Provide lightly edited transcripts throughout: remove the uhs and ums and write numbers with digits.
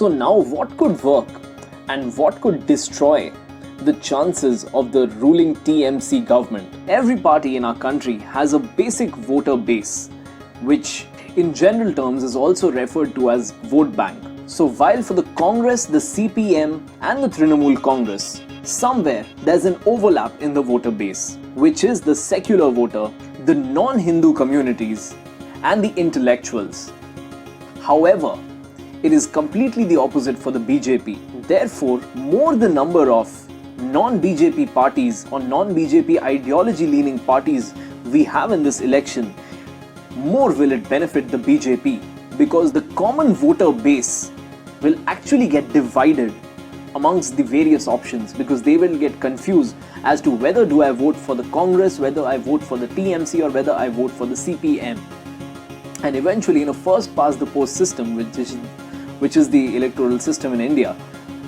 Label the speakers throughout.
Speaker 1: So now what could work and what could destroy the chances of the ruling TMC government? Every party in our country has a basic voter base, which in general terms is also referred to as vote bank. So while for the Congress, the CPM and the Trinamool Congress, somewhere there's an overlap in the voter base, which is the secular voter, the non-Hindu communities and the intellectuals. However, it is completely the opposite for the BJP. Therefore, more the number of non-BJP parties or non-BJP ideology-leaning parties we have in this election, more will it benefit the BJP, because the common voter base will actually get divided amongst the various options, because they will get confused as to whether do I vote for the Congress, whether I vote for the TMC or whether I vote for the CPM. And eventually in a first past the post system, which is the electoral system in India,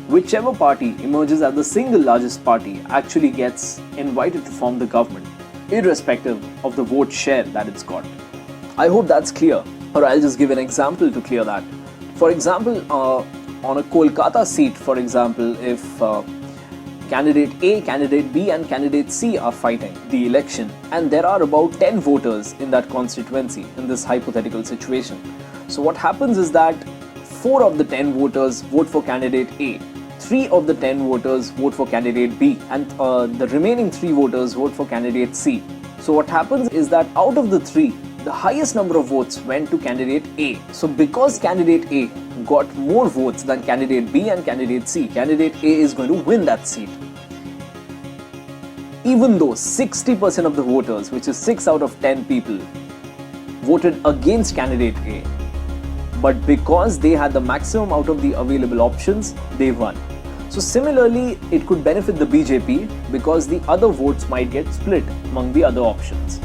Speaker 1: whichever party emerges as the single largest party actually gets invited to form the government, irrespective of the vote share that it's got. I hope that's clear, or I'll just give an example to clear that. For example, on a Kolkata seat, for example, if candidate A, candidate B and candidate C are fighting the election, and there are about 10 voters in that constituency in this hypothetical situation. So what happens is that 4 of the 10 voters vote for candidate A, 3 of the 10 voters vote for candidate B, and the remaining 3 voters vote for candidate C. So what happens is that out of the 3, the highest number of votes went to candidate A. So because candidate A got more votes than candidate B and candidate C, candidate A is going to win that seat. Even though 60% of the voters, which is 6 out of 10 people, voted against candidate A, but because they had the maximum out of the available options, they won. So similarly, it could benefit the BJP because the other votes might get split among the other options.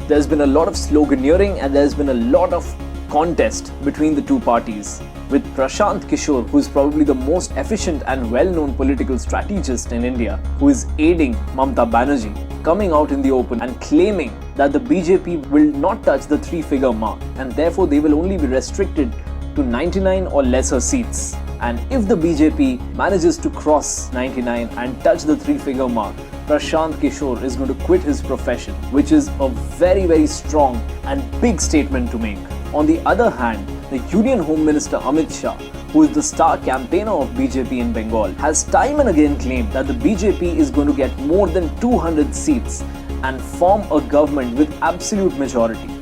Speaker 1: There's been a lot of sloganeering and there's been a lot of contest between the two parties, with Prashant Kishore, who is probably the most efficient and well-known political strategist in India, who is aiding Mamata Banerjee, coming out in the open and claiming that the BJP will not touch the 3-figure mark and therefore they will only be restricted to 99 or lesser seats. And if the BJP manages to cross 99 and touch the 3-figure mark, Prashant Kishore is going to quit his profession, which is a very, very strong and big statement to make. On the other hand, the Union Home Minister Amit Shah, who is the star campaigner of BJP in Bengal, has time and again claimed that the BJP is going to get more than 200 seats and form a government with absolute majority.